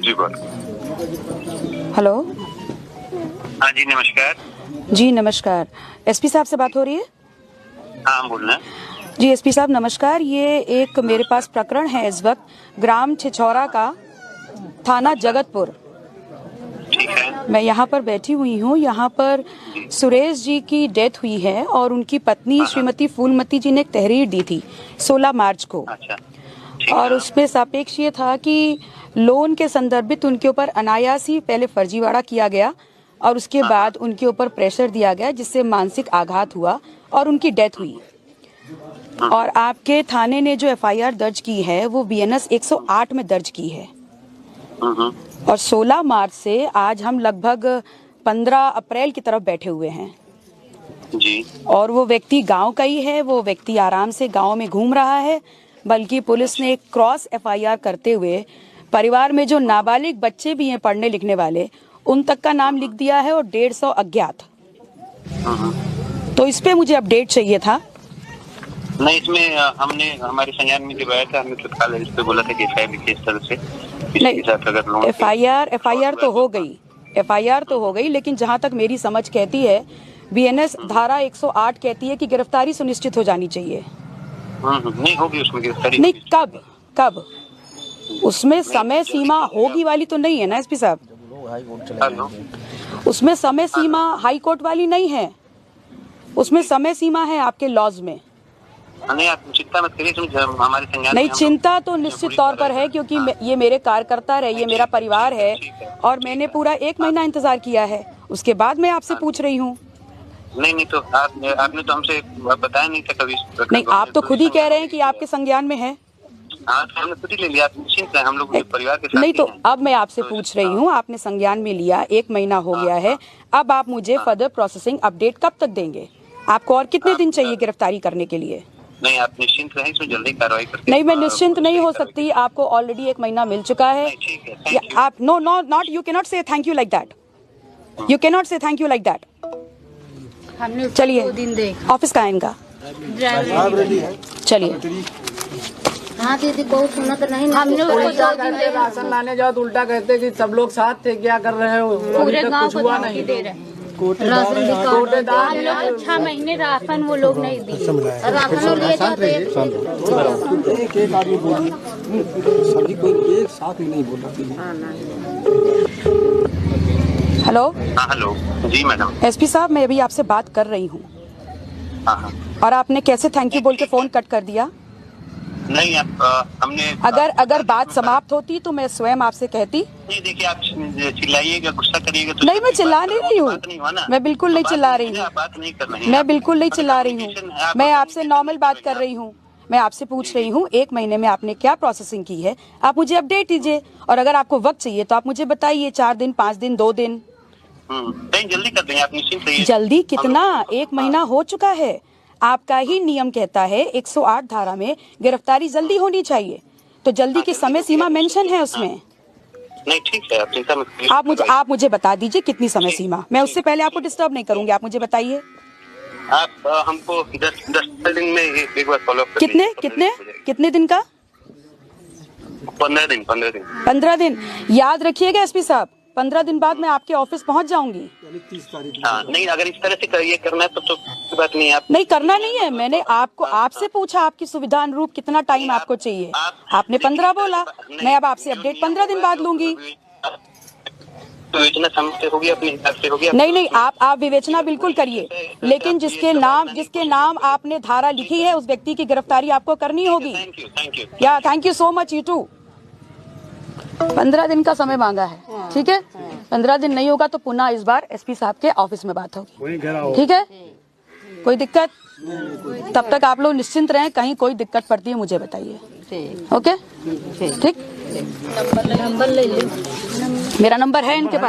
जी बोल। हेलो। हाँ जी नमस्कार। जी नमस्कार, एसपी साहब से बात हो रही है? हाँ बोल रहे हैं। जी एसपी साहब नमस्कार, ये एक मेरे पास प्रकरण है इस वक्त ग्राम छिछौरा का, थाना जगतपुर। ठीक है। मैं यहाँ पर बैठी हुई हूँ। यहाँ पर सुरेश जी की डेथ हुई है और उनकी पत्नी श्रीमती फूलमती जी ने एक तहरीर दी थी 16 मार्च को। अच्छा ठीक और है। उसमें सापेक्ष ये था कि लोन के संदर्भित उनके ऊपर अनायास ही पहले फर्जीवाड़ा किया गया और उसके बाद उनके ऊपर प्रेशर दिया गया, जिससे मानसिक आघात हुआ और उनकी डेथ हुई। और आपके थाने ने जो एफआईआर दर्ज की है वो बीएनएस 108 में दर्ज की है। और 16 मार्च से आज हम लगभग 15 अप्रैल की तरफ बैठे हुए हैं जी। और वो व्यक्ति गांव का ही है। वो व्यक्ति आराम से गांव में घूम रहा है, बल्कि पुलिस ने एक क्रॉस एफआईआर करते हुए परिवार में जो नाबालिग बच्चे भी हैं पढ़ने लिखने वाले, उन तक का नाम लिख दिया है और 150 अज्ञात। तो इस पे मुझे अपडेट चाहिए था। नहीं, इसमें हमने हमारे संज्ञान में जब आया था, हमने तत्काल इस पे बोला था कि एफआईआर लिखिए इस तरह से। नहीं, एफआईआर तो हो गई, एफआईआर तो हो गई, लेकिन जहां तक मेरी समझ कहती है बीएनएस धारा 108 कहती है कि गिरफ्तारी सुनिश्चित हो जानी चाहिए। नहीं होगी उसमें गिरफ्तारी। नहीं, कब उसमें समय सीमा होगी वाली तो नहीं है ना एसपी साहब? हेलो। उसमें समय सीमा हाई कोर्ट वाली नहीं है, उसमें समय सीमा है आपके लॉज में। नहीं आप चिंता मत करिए, हमारे संज्ञान नहीं, में चिंता तो निश्चित तौर पर है, क्योंकि ये मेरे कार्यकर्ता है, ये मेरा परिवार है और मैंने पूरा 1 महीना इंतजार किया है, उसके बाद मैं आपसे पूछ रही हूँ। नहीं तो आपने तो हमसे बताया नहीं था कभी। नहीं, आप तो खुद ही कह रहे हैं कि आपके संज्ञान में है। हाँ तो हमने खुद ही ले लिया, आप निश्चिंत हैं, हम लोग परिवार के साथ नहीं तो ही हैं। अब मैं आपसे पूछ रही हूँ, आपने संज्ञान में लिया, 1 महीना हो गया है, अब आप मुझे फर्दर प्रोसेसिंग अपडेट कब तक देंगे? आपको और कितने दिन चाहिए गिरफ्तारी करने के लिए? नहीं आप निश्चिंत रहें, इसमें जल्दी कार्रवाई करते। नहीं, मैं निश्चिंत नहीं हो सकती, आपको ऑलरेडी 1 महीना मिल चुका है। आप नॉट यू कैन नॉट से thank you like that, you can not से थैंक यू लाइक दैट। चलिए, ऑफिस का है इनका, चलिए। हाँ दीदी, बहुत सुना तो नहीं। हमने उल्टा कहते राशन लाने जाओ तो उल्टा कहते कि सब लोग साथ थे, क्या कर रहे हो, पूरे गांव को हुआ धमकी नहीं दे रहे हैं। कोटेदार हम लोग 6 महीने राशन वो लोग नहीं दी, राशन लिए जाते हैं। एक आदमी बोली, सभी कोई एक साथ में नहीं बोला। हेलो। हाँ हेलो। जी मैडम। एसपी साहब, मैं अभी आपसे बात कर रही हूँ और आपने कैसे थैंक यू बोल के फोन कट कर दिया? नहीं हमने अगर बात समाप्त होती तो मैं स्वयं आपसे कहती। नहीं देखिए, आप चिल्लाइएगा, गुस्सा करिएगा तो नहीं, मैं चिल्ला नहीं रही हूँ, मैं बिल्कुल नहीं चिल्ला रही हूँ, बात नहीं कर रही हैं। मैं बिल्कुल नहीं चिल्ला रही हूँ, मैं आपसे नॉर्मल बात कर रही हूँ। मैं आपसे पूछ रही हूँ 1 महीने में आपने क्या प्रोसेसिंग की है, आप मुझे अपडेट दीजिए। और अगर आपको वक्त चाहिए तो आप मुझे बताइए, 4 दिन, 5 दिन, 2 दिन। नहीं जल्दी कर देंगे, आप निश्चिंत रहिए। जल्दी कितना? 1 महीना हो चुका है। आपका ही नियम कहता है 108 धारा में गिरफ्तारी जल्दी होनी चाहिए, तो जल्दी की समय सीमा मेंशन है उसमें। नहीं ठीक है, आप चिंता मत करिए। आप मुझे बता दीजिए कितनी समय सीमा। मैं उससे पहले आपको डिस्टर्ब नहीं करूंगी, आप मुझे बताइए। आप हमको 10 दिन में एक बार फॉलो अप कितने दिन का? 15 दिन। 15 दिन। याद रखिएगा एसपी साहब, 15 दिन बाद मैं आपके ऑफिस पहुंच जाऊंगी। हाँ नहीं, अगर इस तरह से ये करना है तो बात नहीं। आप नहीं करना नहीं है, मैंने आपसे पूछा आपकी सुविधा अनुरूप कितना टाइम आपको चाहिए, आपने 15 बोला, मैं अब आपसे अपडेट 15 दिन बाद लूंगी। विवेचना समझते होगी, अपने हिसाब से होगी। नहीं, आप विवेचना बिल्कुल करिए, लेकिन जिसके नाम आपने धारा लिखी है उस व्यक्ति की गिरफ्तारी आपको करनी होगी। Thank you. या thank you so much, you too. 15 दिन का समय मांगा है, ठीक है? 15 दिन नहीं होगा तो पुनः इस बार एसपी साहब के ऑफिस में बात होगी, ठीक है? कोई दिक्कत? तब तक आप लोग निश्चिंत रहें, कहीं कोई दिक्कत पड़ती है मुझे बताइए। ओके, ठीक? नंबर ले लीजिए, मेरा नंबर है इनके पास।